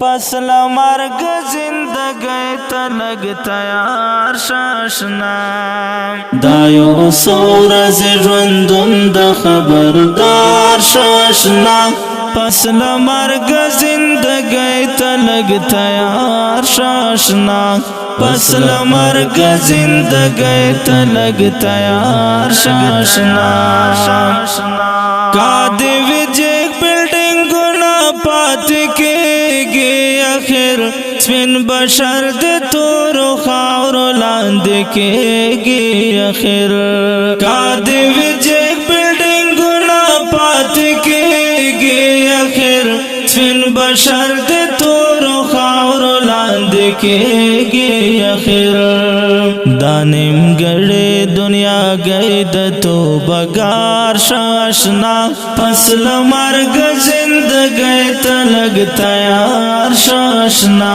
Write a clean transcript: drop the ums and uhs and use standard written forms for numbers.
پس لمرگ زندگی تلگ تیار شاشنا دایو سورز ژوندون د خبردار شاشنا پس لمرگ زندگی تلگ تیار شاشنا پس لمرگ زندگی تلگ تیار شاشنا کادی وجیک بلڈنگ گنا پات کے گی اخر سپین بشر دے تورو خاورو لاند کے گی اخر کادی وجیک بلڈنگ گنا پات کے گی اخر سپین بشر دے تورو خاورو لاند کے گی اخر دانم گڑے دنیا گئی دتو بگار شاشنا پس لمرگ زندگی تلگ تیار شاشنا